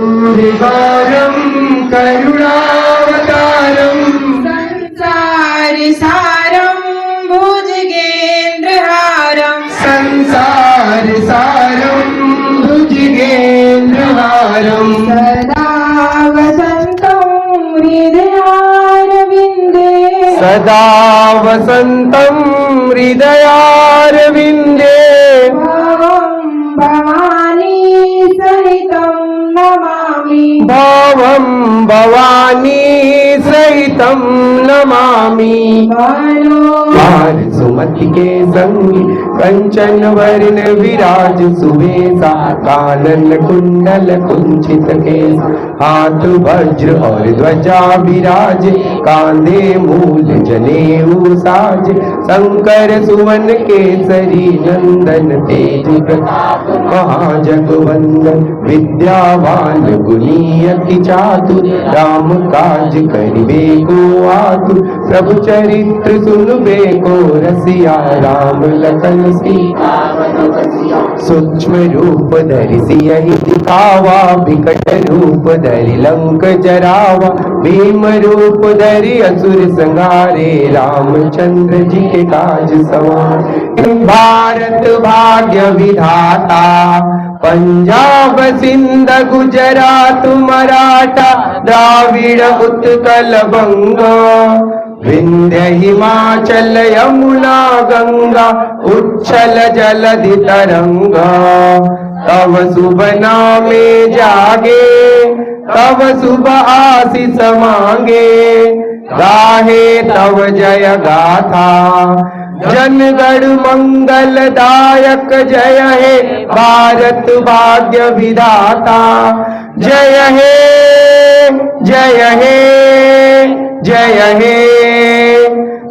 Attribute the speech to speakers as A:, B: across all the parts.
A: कर्पूरहारं करुणावतारं
B: संसारसारं भुजगेन्द्रहारं
A: संसारसारं भुजगेन्द्रहारं
B: सदा वसन्तं हृदयारविन्दे
A: सदा वसन्तं हृदयारविन्दे
B: भवं भवानी सहितं नमामि
A: भावं भवानी सहितं नमामि हार सुमति के संगी कंचन वर्ण विराज सुवेशा कानन कुंडल कुंचित केश हाथ वज्र और ध्वजा विराज कांधे मूल जनेऊ साज शंकर सुवन केसरी नंदन तेज प्रताप महाजगवंदन विद्यावान गुणी अति चातुर राम काज करिबे को आतुर प्रभु चरित्र सुनबे को रसिया राम लखन सीता सूक्ष्म रूप धरि सियहि दिखावा विकट रूप धरि लंक जरावा भीम रूप धरि असुर संहारे रामचंद्र जी के काज सवारे भारत भाग्य विधाता पंजाब सिंध गुजरात मराठा द्राविड़ उत्कल बंगा विंध्य हिमाचल यमुना गंगा उच्छल जलधि तरंगा तव शुभ नामे जागे तव शुभ आशीष मांगे गाहे तव जय गाथा जनगण मंगल दायक जय हे भारत भाग्य विधाता जय हे जय हे जय हे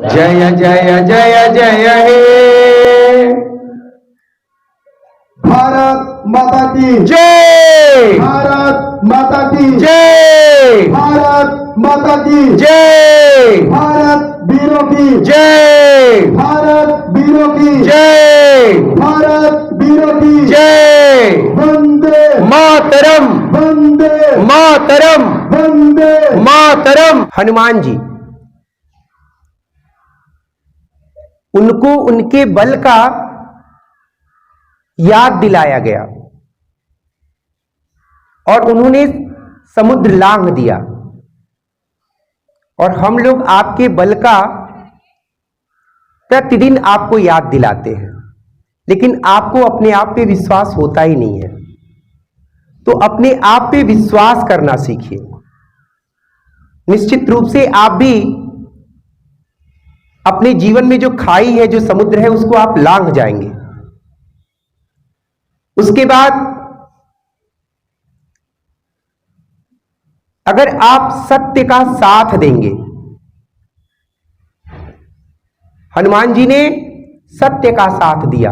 A: जय जय जय जय हे
C: भारत माता की
A: जय
C: भारत माता की
A: जय
C: भारत माता की
A: जय
C: भारत वीरों की
A: जय
C: भारत वीरों की
A: जय
C: भारत वीरों की
A: जय
C: वंदे
A: मातरम
C: वंदे
A: मातरम
C: वंदे
A: मातरम। हनुमान जी उनको उनके बल का याद दिलाया गया और उन्होंने समुद्र लांघ दिया और हम लोग आपके बल का प्रतिदिन आपको याद दिलाते हैं, लेकिन आपको अपने आप पे विश्वास होता ही नहीं है। तो अपने आप पे विश्वास करना सीखिए। निश्चित रूप से आप भी अपने जीवन में जो खाई है, जो समुद्र है, उसको आप लांघ जाएंगे। उसके बाद अगर आप सत्य का साथ देंगे, हनुमान जी ने सत्य का साथ दिया,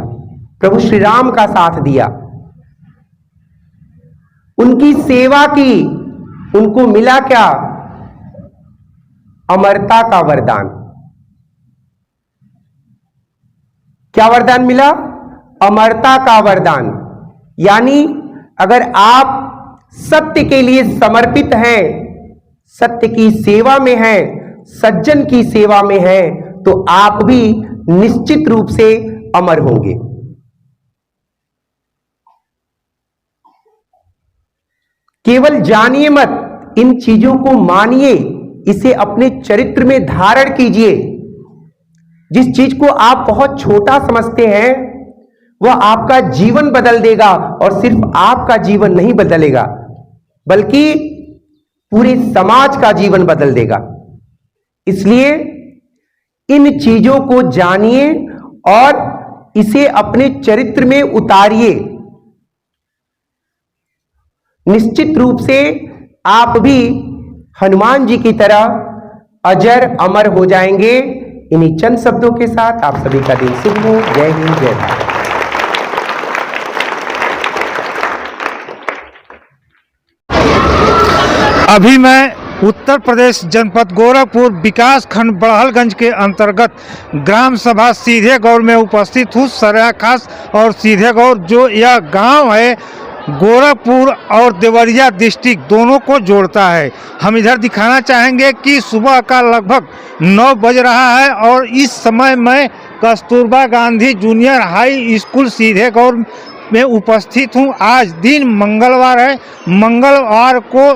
A: प्रभु श्री राम का साथ दिया, उनकी सेवा की, उनको मिला क्या? अमरता का वरदान। क्या वरदान मिला? अमरता का वरदान। यानी अगर आप सत्य के लिए समर्पित हैं, सत्य की सेवा में हैं, सज्जन की सेवा में हैं, तो आप भी निश्चित रूप से अमर होंगे। केवल जानिए मत, इन चीजों को मानिए, इसे अपने चरित्र में धारण कीजिए। जिस चीज को आप बहुत छोटा समझते हैं वह आपका जीवन बदल देगा, और सिर्फ आपका जीवन नहीं बदलेगा बल्कि पूरे समाज का जीवन बदल देगा। इसलिए इन चीजों को जानिए और इसे अपने चरित्र में उतारिए। निश्चित रूप से आप भी हनुमान जी की तरह अजर अमर हो जाएंगे। इन्हीं चंद शब्दों के साथ आप सभी का दिन शुभ हो। जय हिंद, जय भारत।
D: अभी मैं उत्तर प्रदेश जनपद गोरखपुर विकास खंड बड़हलगंज के अंतर्गत ग्राम सभा सीधे गौर में उपस्थित हूँ। सराय खास और सीधे गौर जो यह गांव है गोरखपुर और देवरिया डिस्ट्रिक्ट दोनों को जोड़ता है। हम इधर दिखाना चाहेंगे कि सुबह का लगभग 9 बज रहा है और इस समय मैं Kasturba Gandhi junior high school सीधे गौर में उपस्थित हूँ। आज दिन मंगलवार है। मंगलवार को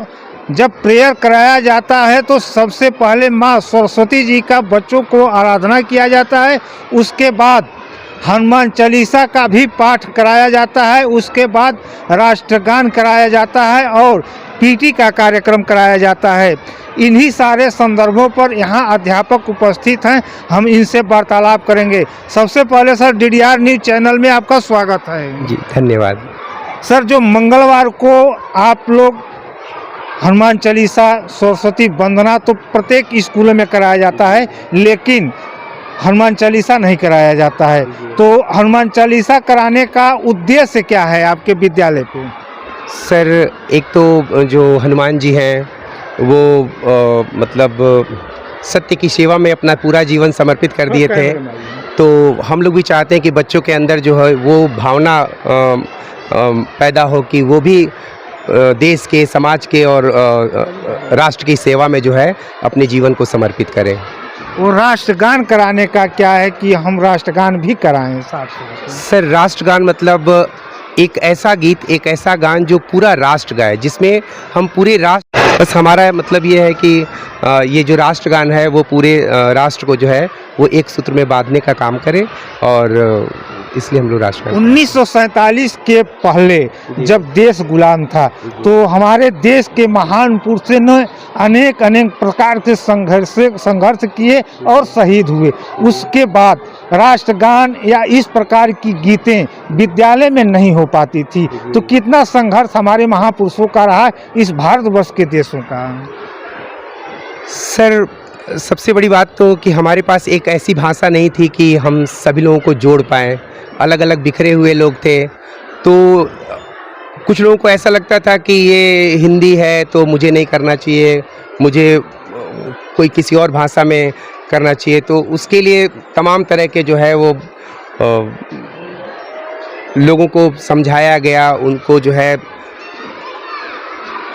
D: जब प्रेयर कराया जाता है तो सबसे पहले माँ सरस्वती जी का बच्चों को आराधना किया जाता है। उसके बाद हनुमान चालीसा का भी पाठ कराया जाता है। उसके बाद राष्ट्रगान कराया जाता है और पीटी का कार्यक्रम कराया जाता है। इन्हीं सारे संदर्भों पर यहाँ अध्यापक उपस्थित हैं। हम इनसे वार्तालाप करेंगे। सबसे पहले सर DDR न्यूज चैनल में आपका स्वागत है।
A: जी धन्यवाद।
D: सर, जो मंगलवार को आप लोग हनुमान चालीसा सरस्वती वंदना तो प्रत्येक स्कूलों में कराया जाता है, लेकिन हनुमान चालीसा नहीं कराया जाता है, तो हनुमान चालीसा कराने का उद्देश्य क्या है आपके विद्यालय पे?
A: सर, एक तो जो हनुमान जी हैं वो मतलब सत्य की सेवा में अपना पूरा जीवन समर्पित कर दिए थे, तो हम लोग भी चाहते हैं कि बच्चों के अंदर जो है वो भावना पैदा हो कि वो भी देश के, समाज के और राष्ट्र की सेवा में जो है अपने जीवन को समर्पित करें।
D: वो राष्ट्रगान कराने का क्या है कि हम राष्ट्रगान भी कराएं साथ साथ?
A: सर, राष्ट्रगान मतलब एक ऐसा गीत, एक ऐसा गान जो पूरा राष्ट्र गाए, जिसमें हम पूरे राष्ट्र, बस हमारा मतलब ये है कि ये जो राष्ट्रगान है वो पूरे राष्ट्र को जो है वो एक सूत्र में बांधने का काम करे, और इसलिए हम लोग राष्ट्रगान।
D: 1947 के पहले जब देश गुलाम था तो हमारे देश के महान पुरुषों ने अनेक प्रकार के संघर्ष किए और शहीद हुए। उसके बाद राष्ट्रगान या इस प्रकार की गीतें विद्यालय में नहीं हो पाती थी, तो कितना संघर्ष हमारे महापुरुषों का रहा इस भारतवर्ष के देशों का?
A: सर, सबसे बड़ी बात तो कि हमारे पास एक ऐसी भाषा नहीं थी कि हम सभी लोगों को जोड़ पाएँ। अलग अलग बिखरे हुए लोग थे, तो कुछ लोगों को ऐसा लगता था कि ये हिंदी है तो मुझे नहीं करना चाहिए, मुझे कोई किसी और भाषा में करना चाहिए। तो उसके लिए तमाम तरह के जो है वो लोगों को समझाया गया, उनको जो है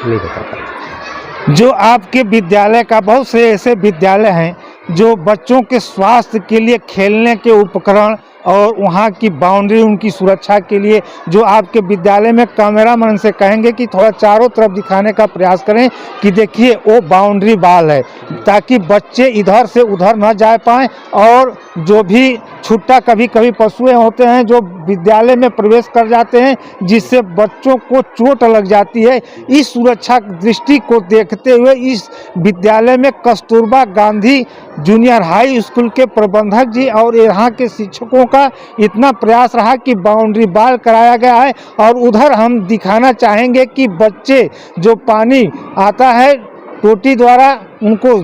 A: नहीं बता पाता।
D: जो आपके विद्यालय का, बहुत से ऐसे विद्यालय हैं जो बच्चों के स्वास्थ्य के लिए खेलने के उपकरण और वहाँ की बाउंड्री, उनकी सुरक्षा के लिए जो आपके विद्यालय में, कैमरामैन से कहेंगे कि थोड़ा चारों तरफ दिखाने का प्रयास करें कि देखिए वो बाउंड्री वाल है, ताकि बच्चे इधर से उधर न जा पाएँ, और जो भी छुट्टा कभी कभी पशुएं होते हैं जो विद्यालय में प्रवेश कर जाते हैं, जिससे बच्चों को चोट लग जाती है। इस सुरक्षा दृष्टि को देखते हुए इस विद्यालय में Kasturba Gandhi junior high school के प्रबंधक जी और यहाँ के शिक्षकों का इतना प्रयास रहा कि बाउंड्री वॉल कराया गया है। और उधर हम दिखाना चाहेंगे कि बच्चे जो पानी आता है टोटी द्वारा, उनको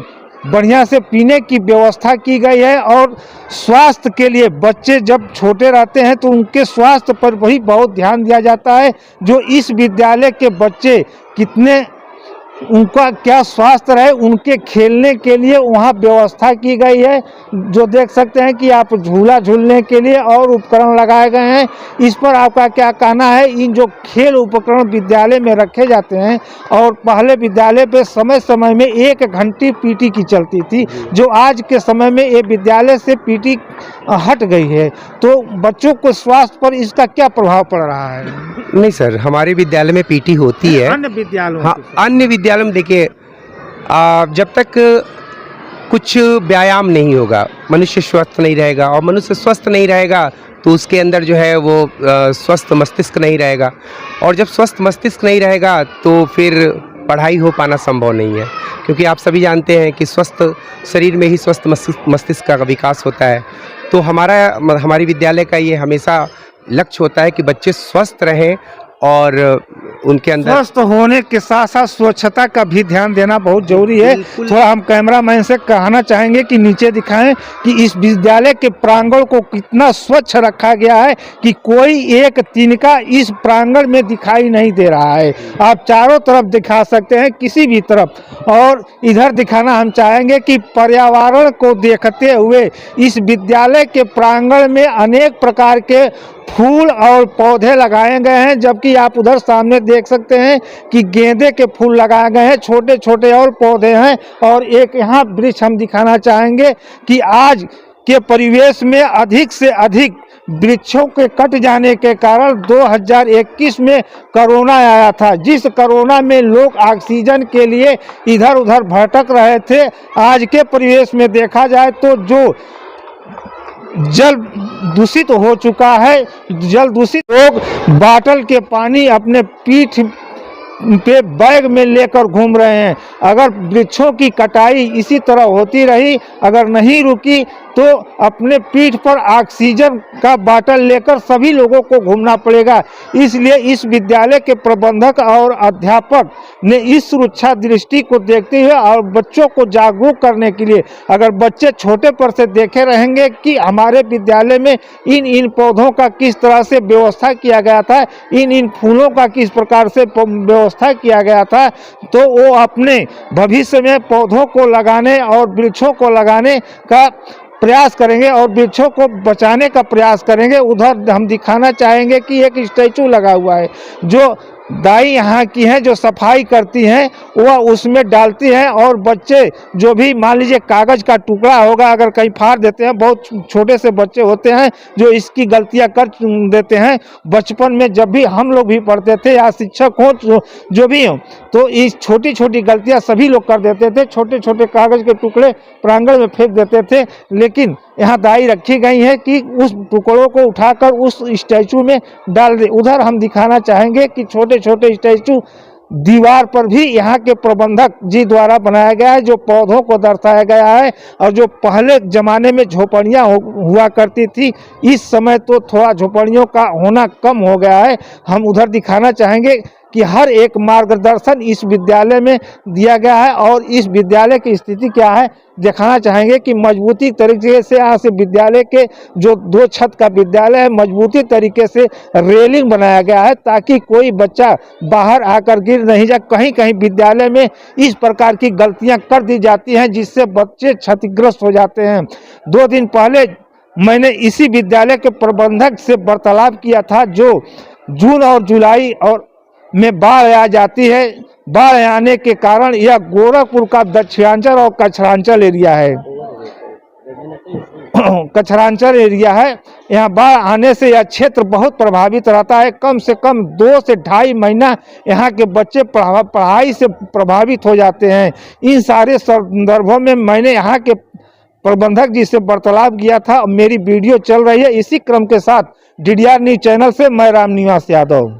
D: बढ़िया से पीने की व्यवस्था की गई है। और स्वास्थ्य के लिए बच्चे जब छोटे रहते हैं तो उनके स्वास्थ्य पर भी बहुत ध्यान दिया जाता है। जो इस विद्यालय के बच्चे कितने, उनका क्या स्वास्थ्य रहे, उनके खेलने के लिए वहाँ व्यवस्था की गई है। जो देख सकते हैं कि आप झूला झूलने के लिए और उपकरण लगाए गए हैं। इस पर आपका क्या कहना है? इन जो खेल उपकरण विद्यालय में रखे जाते हैं, और पहले विद्यालय पे समय समय में 1 घंटी पीटी की चलती थी, जो आज के समय में ये विद्यालय से पीटी हट गई है, तो बच्चों को स्वास्थ्य पर इसका क्या प्रभाव पड़ रहा है?
A: नहीं सर, हमारे विद्यालय में पीटी होती है।
D: अन्य विद्यालयों
A: हाँ, अन्य विद्यालय में देखिए, जब तक कुछ व्यायाम नहीं होगा, मनुष्य स्वस्थ नहीं रहेगा, और मनुष्य स्वस्थ नहीं रहेगा तो उसके अंदर जो है वो स्वस्थ मस्तिष्क नहीं रहेगा, और जब स्वस्थ मस्तिष्क नहीं रहेगा तो फिर पढ़ाई हो पाना संभव नहीं है, क्योंकि आप सभी जानते हैं कि स्वस्थ शरीर में ही स्वस्थ मस्तिष्क का विकास होता है। तो हमारी विद्यालय का ये हमेशा लक्ष्य होता है कि बच्चे स्वस्थ रहें और उनके अंदर
D: स्वस्थ होने के साथ साथ स्वच्छता का भी ध्यान देना बहुत जरूरी है। थोड़ा हम कैमरामैन से कहना चाहेंगे कि नीचे दिखाएं कि इस विद्यालय के प्रांगण को कितना स्वच्छ रखा गया है कि कोई एक तिनका इस प्रांगण में दिखाई नहीं दे रहा है। आप चारों तरफ दिखा सकते हैं, किसी भी तरफ। और इधर दिखाना हम चाहेंगे कि पर्यावरण को देखते हुए इस विद्यालय के प्रांगण में अनेक प्रकार के फूल और पौधे लगाए गए हैं, जबकि आप उधर सामने देख सकते हैं कि गेंदे के फूल लगाए गए हैं, छोटे छोटे और पौधे हैं। और एक यहाँ वृक्ष हम दिखाना चाहेंगे कि आज के परिवेश में अधिक से अधिक वृक्षों के कट जाने के कारण 2021 में कोरोना आया था, जिस कोरोना में लोग ऑक्सीजन के लिए इधर उधर भटक रहे थे। आज के परिवेश में देखा जाए तो जो जल दूषित हो चुका है, जल दूषित लोग बाटल के पानी अपने पीठ पे बैग में लेकर घूम रहे हैं। अगर वृक्षों की कटाई इसी तरह होती रही, अगर नहीं रुकी, तो अपने पीठ पर ऑक्सीजन का बाटल लेकर सभी लोगों को घूमना पड़ेगा। इसलिए इस विद्यालय के प्रबंधक और अध्यापक ने इस सुरक्षा दृष्टि को देखते हुए और बच्चों को जागरूक करने के लिए, अगर बच्चे छोटे पर से देखे रहेंगे कि हमारे विद्यालय में इन पौधों का किस तरह से व्यवस्था किया गया था, इन फूलों का किस प्रकार से व्यवस्था किया गया था, तो वो अपने भविष्य में पौधों को लगाने और वृक्षों को लगाने का प्रयास करेंगे और वृक्षों को बचाने का प्रयास करेंगे। उधर हम दिखाना चाहेंगे कि एक स्टैचू लगा हुआ है, जो दाई यहाँ की हैं, जो सफाई करती हैं, वह उसमें डालती हैं। और बच्चे जो भी मान लीजिए कागज़ का टुकड़ा होगा, अगर कहीं फाड़ देते हैं, बहुत छोटे से बच्चे होते हैं जो इसकी गलतियाँ कर देते हैं। बचपन में जब भी हम लोग भी पढ़ते थे या शिक्षक हो जो भी हों, तो इस छोटी छोटी गलतियाँ सभी लोग कर देते थे। छोटे छोटे कागज़ के टुकड़े प्रांगण में फेंक देते थे, लेकिन यहाँ दाई रखी गई है कि उस टुकड़ों को उठाकर उस स्टैचू में डाल दे। उधर हम दिखाना चाहेंगे कि छोटे छोटे स्टैचू दीवार पर भी यहाँ के प्रबंधक जी द्वारा बनाया गया है, जो पौधों को दर्शाया गया है। और जो पहले ज़माने में झोपड़ियाँ हुआ करती थी, इस समय तो थोड़ा झोपड़ियों का होना कम हो गया है। हम उधर दिखाना चाहेंगे कि हर एक मार्गदर्शन इस विद्यालय में दिया गया है। और इस विद्यालय की स्थिति क्या है दिखाना चाहेंगे कि मजबूती तरीके से यहाँ से विद्यालय के जो 2 छत का विद्यालय है, मजबूती तरीके से रेलिंग बनाया गया है, ताकि कोई बच्चा बाहर आकर गिर नहीं जाए। कहीं कहीं विद्यालय में इस प्रकार की गलतियाँ कर दी जाती हैं, जिससे बच्चे क्षतिग्रस्त हो जाते हैं। 2 दिन पहले मैंने इसी विद्यालय के प्रबंधक से वार्तालाप किया था, जो जून और जुलाई और में बाढ़ आ जाती है। बाढ़ आने के कारण यह गोरखपुर का दक्षिणांचल और कचरांचल एरिया है, कचरांचल एरिया है। यहाँ बाढ़ आने से यह क्षेत्र बहुत प्रभावित रहता है। कम से कम 2 से 2.5 महीना यहाँ के बच्चे पढ़ाई से प्रभावित हो जाते हैं। इन सारे संदर्भों में मैंने यहाँ के प्रबंधक जी से वार्तालाप किया था। मेरी वीडियो चल रही है। इसी क्रम के साथ DDR न्यूज़ चैनल से मैं राम निवास यादव।